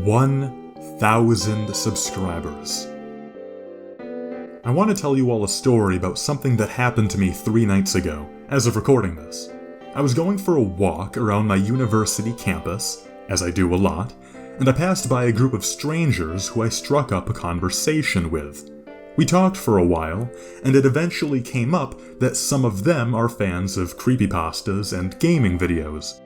1,000 subscribers. I want to tell you all a story about something that happened to me 3 nights ago, as of recording this. I was going for a walk around my university campus, as I do a lot, and I passed by a group of strangers who I struck up a conversation with. We talked for a while, and it eventually came up that some of them are fans of creepypastas and gaming videos.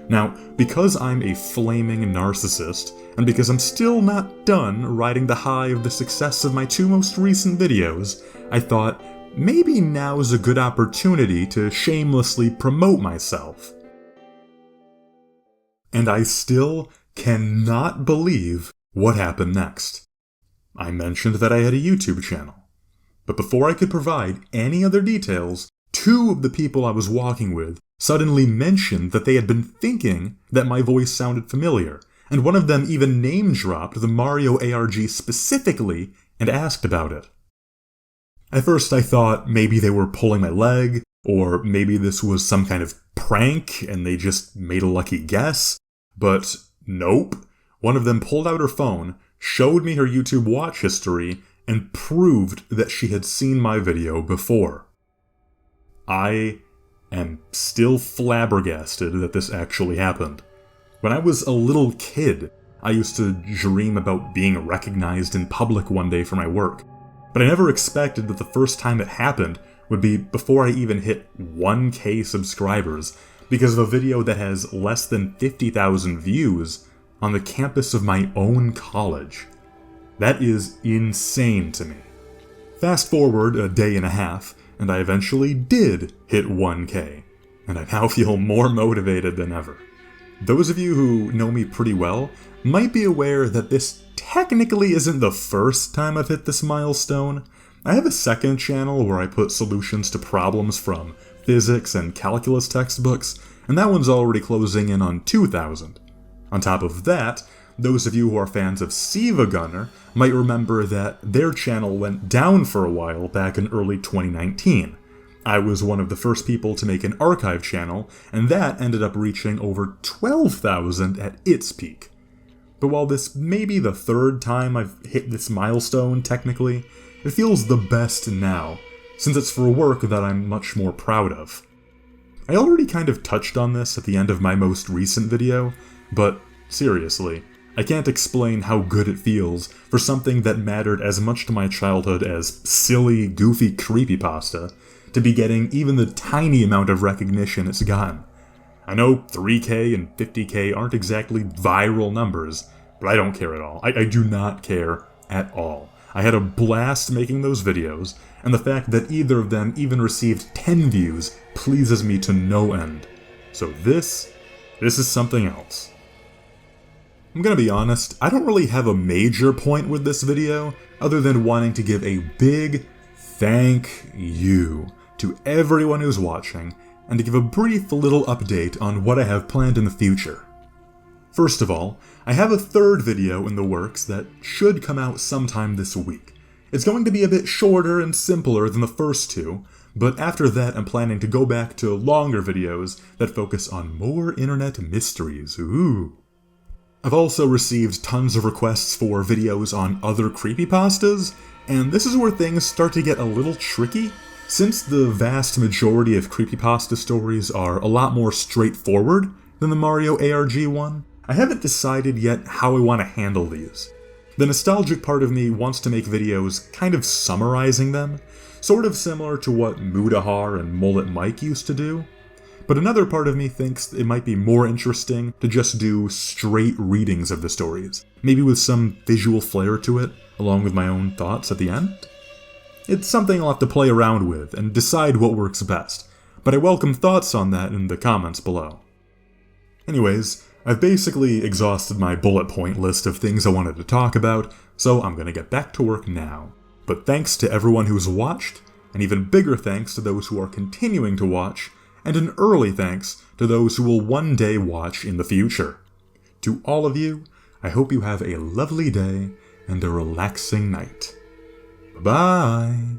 Now, because I'm a flaming narcissist, and because I'm still not done riding the high of the success of my 2 most recent videos, I thought maybe now's a good opportunity to shamelessly promote myself. And I still cannot believe what happened next. I mentioned that I had a YouTube channel, but before I could provide any other details, 2 of the people I was walking with suddenly mentioned that they had been thinking that my voice sounded familiar, and one of them even name-dropped the Mario ARG specifically and asked about it. At first I thought maybe they were pulling my leg, or maybe this was some kind of prank and they just made a lucky guess, but nope. One of them pulled out her phone, showed me her YouTube watch history, and proved that she had seen my video before. I am still flabbergasted that this actually happened. When I was a little kid, I used to dream about being recognized in public one day for my work, but I never expected that the first time it happened would be before I even hit 1K subscribers because of a video that has less than 50,000 views on the campus of my own college. That is insane to me. Fast forward a day and a half, and I eventually did hit 1K, and I now feel more motivated than ever. Those of you who know me pretty well might be aware that this technically isn't the first time I've hit this milestone. I have a second channel where I put solutions to problems from physics and calculus textbooks, and that one's already closing in on 2,000. On top of that, those of you who are fans of Siva Gunner might remember that their channel went down for a while back in early 2019. I was one of the first people to make an archive channel, and that ended up reaching over 12,000 at its peak. But while this may be the 3rd time I've hit this milestone technically, it feels the best now, since it's for work that I'm much more proud of. I already kind of touched on this at the end of my most recent video, but seriously, I can't explain how good it feels for something that mattered as much to my childhood as silly, goofy creepypasta to be getting even the tiny amount of recognition it's gotten. I know 3K and 50K aren't exactly viral numbers, but I don't care at all. I do not care at all. I had a blast making those videos, and the fact that either of them even received 10 views pleases me to no end. So this is something else. I'm gonna be honest, I don't really have a major point with this video, other than wanting to give a big thank you to everyone who's watching, and to give a brief little update on what I have planned in the future. First of all, I have a 3rd video in the works that should come out sometime this week. It's going to be a bit shorter and simpler than the first 2, but after that I'm planning to go back to longer videos that focus on more internet mysteries. Ooh. I've also received tons of requests for videos on other creepypastas, and this is where things start to get a little tricky. Since the vast majority of creepypasta stories are a lot more straightforward than the Mario ARG one, I haven't decided yet how I want to handle these. The nostalgic part of me wants to make videos kind of summarizing them, sort of similar to what Mudahar and Mullet Mike used to do. But another part of me thinks it might be more interesting to just do straight readings of the stories, maybe with some visual flair to it, along with my own thoughts at the end. It's something I'll have to play around with and decide what works best, but I welcome thoughts on that in the comments below. Anyways, I've basically exhausted my bullet point list of things I wanted to talk about, so I'm gonna get back to work now. But thanks to everyone who's watched, and even bigger thanks to those who are continuing to watch, and an early thanks to those who will one day watch in the future. To all of you, I hope you have a lovely day and a relaxing night. Bye!